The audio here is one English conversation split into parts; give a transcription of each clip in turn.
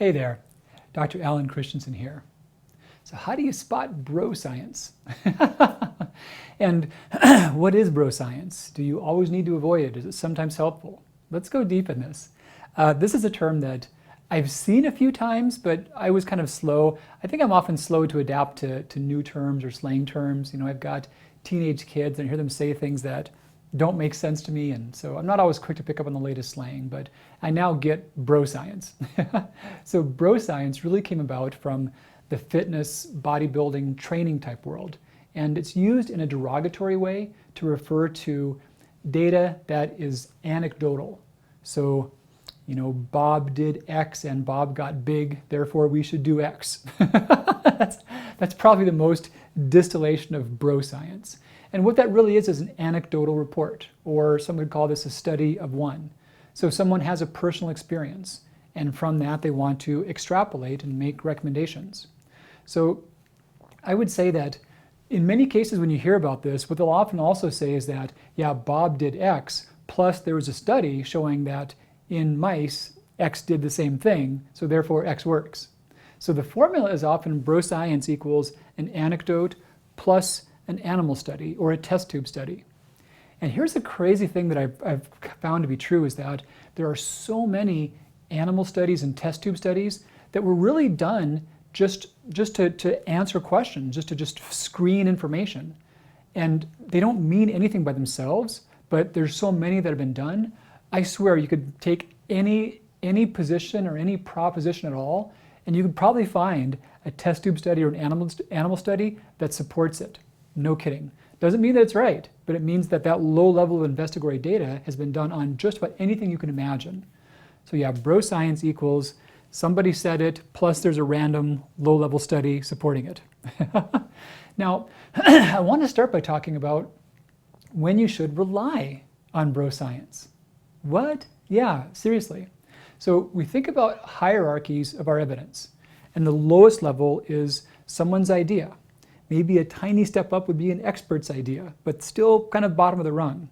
Hey there, Dr. Alan Christianson here. So how do you spot broscience? And what is broscience? Do you always need to avoid it? Is it sometimes helpful? Let's go deep in this. This is a term that I've seen a few times, but I was kind of slow. I think I'm often slow to adapt to new terms or slang terms. You know, I've got teenage kids and I hear them say things that don't make sense to me, and so I'm not always quick to pick up on the latest slang, but I now get broscience. So broscience really came about from the fitness, bodybuilding, training type world, and it's used in a derogatory way to refer to data that is anecdotal. So, you know, Bob did X and Bob got big, therefore we should do X. That's probably the most distillation of broscience. And what that really is an anecdotal report, or some would call this a study of one. So someone has a personal experience, and from that they want to extrapolate and make recommendations. So I would say that in many cases when you hear about this, what they'll often also say is that, yeah, Bob did X, plus there was a study showing that in mice, X did the same thing, so therefore X works. So the formula is often broscience equals an anecdote plus an animal study or a test tube study. And here's the crazy thing that I've found to be true is that there are so many animal studies and test tube studies that were really done just to answer questions, just to screen information. And they don't mean anything by themselves, but there's so many that have been done. I swear you could take any position or any proposition at all, and you could probably find a test tube study or an animal study that supports it. No kidding. Doesn't mean that it's right, but it means that that low level of investigatory data has been done on just about anything you can imagine. So yeah, broscience equals somebody said it, plus there's a random low level study supporting it. Now, I want to start by talking about when you should rely on broscience. What? Yeah, seriously. So we think about hierarchies of our evidence, and the lowest level is someone's idea. Maybe a tiny step up would be an expert's idea, but still kind of bottom of the rung.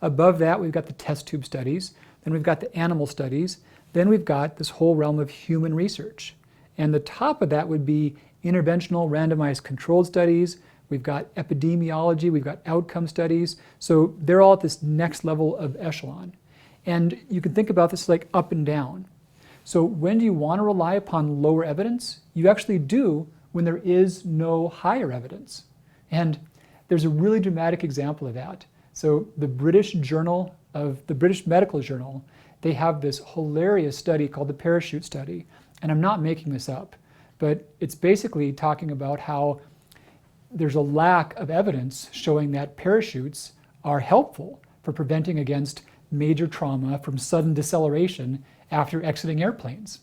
Above that, we've got the test tube studies, then we've got the animal studies, then we've got this whole realm of human research. And the top of that would be interventional randomized controlled studies, we've got epidemiology, we've got outcome studies, so they're all at this next level of echelon. And you can think about this like up and down. So when do you want to rely upon lower evidence? You actually do when there is no higher evidence. And there's a really dramatic example of that. So the British Medical Journal, they have this hilarious study called the parachute study. And I'm not making this up, but it's basically talking about how there's a lack of evidence showing that parachutes are helpful for preventing against major trauma from sudden deceleration after exiting airplanes.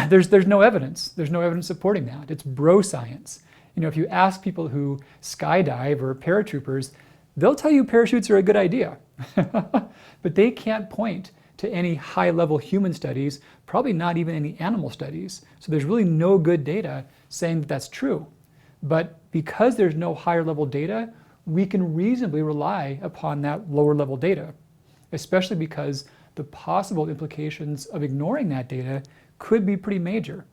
There's no evidence. There's no evidence supporting that. It's broscience. You know, if you ask people who skydive or paratroopers, they'll tell you parachutes are a good idea. But they can't point to any high-level human studies, probably not even any animal studies. So there's really no good data saying that that's true. But because there's no higher-level data, we can reasonably rely upon that lower-level data, especially because the possible implications of ignoring that data could be pretty major.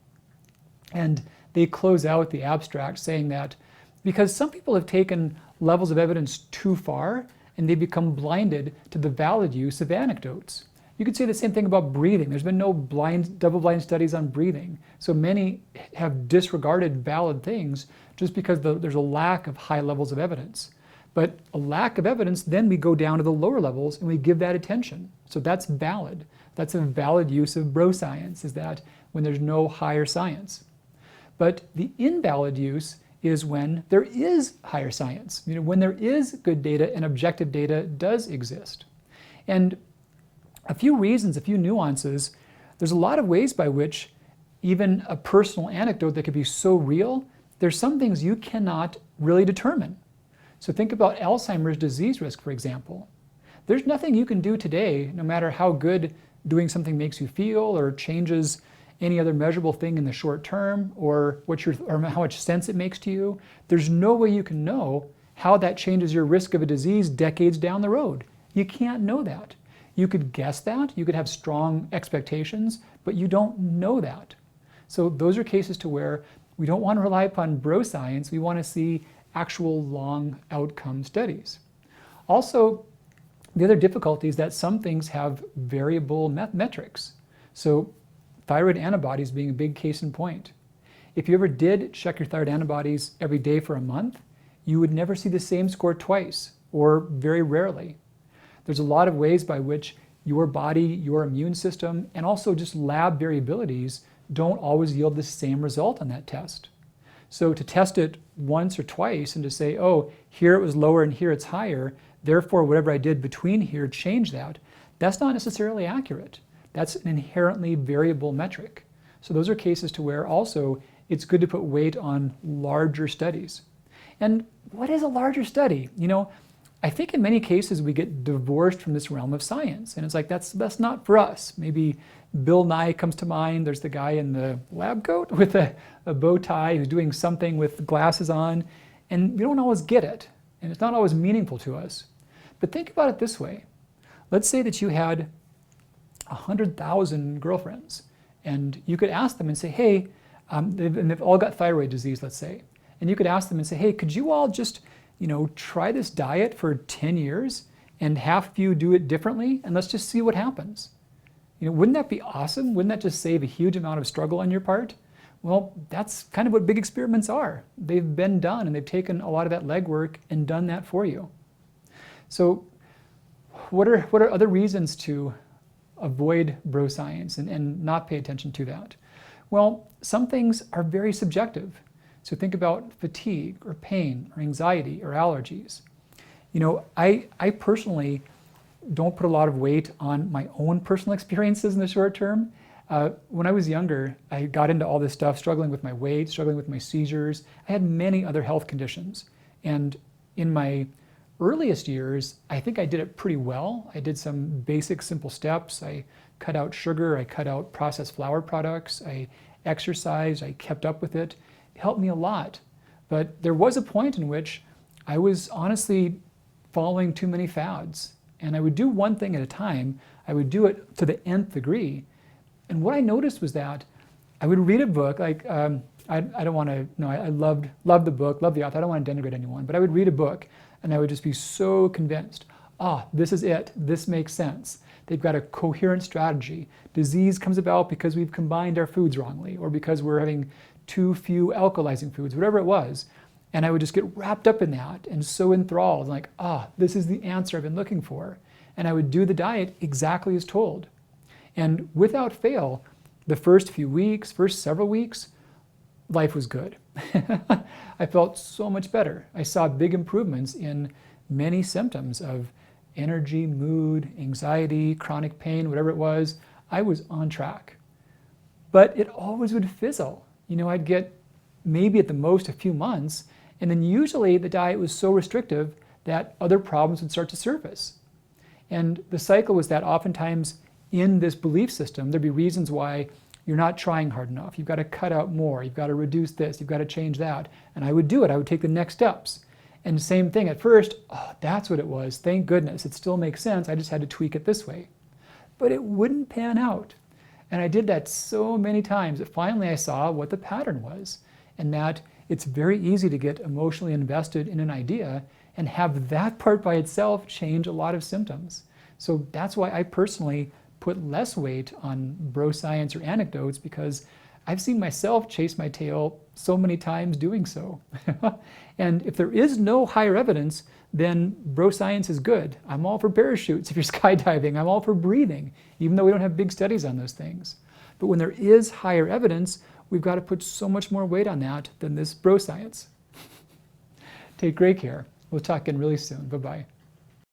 And they close out the abstract saying that because some people have taken levels of evidence too far and they become blinded to the valid use of anecdotes. You could say the same thing about breathing. There's been no double-blind studies on breathing. So many have disregarded valid things just because there's a lack of high levels of evidence. But a lack of evidence, then we go down to the lower levels and we give that attention. So that's valid. That's a valid use of broscience, is that when there's no higher science. But the invalid use is when there is higher science, you know, when there is good data and objective data does exist. And a few reasons, a few nuances, there's a lot of ways by which even a personal anecdote that could be so real, there's some things you cannot really determine. So think about Alzheimer's disease risk, for example. There's nothing you can do today, no matter how good doing something makes you feel or changes any other measurable thing in the short term or how much sense it makes to you. There's no way you can know how that changes your risk of a disease decades down the road. You can't know that. You could guess that, you could have strong expectations, but you don't know that. So those are cases to where we don't want to rely upon bro science, we want to see actual long outcome studies. Also, the other difficulty is that some things have variable metrics. So thyroid antibodies being a big case in point. If you ever did check your thyroid antibodies every day for a month, you would never see the same score twice, or very rarely. There's a lot of ways by which your body, your immune system, and also just lab variabilities don't always yield the same result on that test. So to test it once or twice and to say, oh, here it was lower and here it's higher, therefore whatever I did between here changed that, that's not necessarily accurate. That's an inherently variable metric. So those are cases to where also it's good to put weight on larger studies. And what is a larger study? You know, I think in many cases we get divorced from this realm of science, and it's like that's not for us. Maybe Bill Nye comes to mind. There's the guy in the lab coat with a bow tie who's doing something with glasses on, and we don't always get it, and it's not always meaningful to us. But think about it this way. Let's say that you had 100,000 girlfriends, and you could ask them and say, hey, they've all got thyroid disease, let's say, and you could ask them and say, hey, could you all just try this diet for 10 years and half of you do it differently, and let's just see what happens. Wouldn't that be awesome? Wouldn't that just save a huge amount of struggle on your part? Well, that's kind of what big experiments are. They've been done, and they've taken a lot of that legwork and done that for you. So what are other reasons to avoid bro science and not pay attention to that? Well, some things are very subjective. So think about fatigue or pain or anxiety or allergies. I personally don't put a lot of weight on my own personal experiences in the short term. When I was younger, I got into all this stuff, struggling with my weight, struggling with my seizures. I had many other health conditions. And in my earliest years, I think I did it pretty well. I did some basic, simple steps. I cut out sugar, I cut out processed flour products, I exercised, I kept up with it. It helped me a lot. But there was a point in which I was honestly following too many fads. And I would do one thing at a time. I would do it to the nth degree. And what I noticed was that I would read a book, like, I don't want to, no, I loved the book, loved the author, I don't want to denigrate anyone, but I would read a book and I would just be so convinced, this is it, this makes sense. They've got a coherent strategy. Disease comes about because we've combined our foods wrongly, or because we're having too few alkalizing foods, whatever it was. And I would just get wrapped up in that and so enthralled, like, this is the answer I've been looking for. And I would do the diet exactly as told. And without fail, the first few weeks, first several weeks, life was good. I felt so much better. I saw big improvements in many symptoms of energy, mood, anxiety, chronic pain, whatever it was. I was on track. But it always would fizzle. I'd get maybe at the most a few months, and then usually the diet was so restrictive that other problems would start to surface. And the cycle was that oftentimes in this belief system, there'd be reasons why you're not trying hard enough. You've got to cut out more. You've got to reduce this. You've got to change that. And I would do it. I would take the next steps. And same thing at first, that's what it was. Thank goodness. It still makes sense. I just had to tweak it this way. But it wouldn't pan out. And I did that so many times that finally I saw what the pattern was. And that it's very easy to get emotionally invested in an idea and have that part by itself change a lot of symptoms. So that's why I personally put less weight on bro science or anecdotes, because I've seen myself chase my tail so many times doing so. And if there is no higher evidence, then bro science is good. I'm all for parachutes if you're skydiving. I'm all for breathing, even though we don't have big studies on those things. But when there is higher evidence, we've got to put so much more weight on that than this bro science. Take great care. We'll talk again really soon. Bye-bye.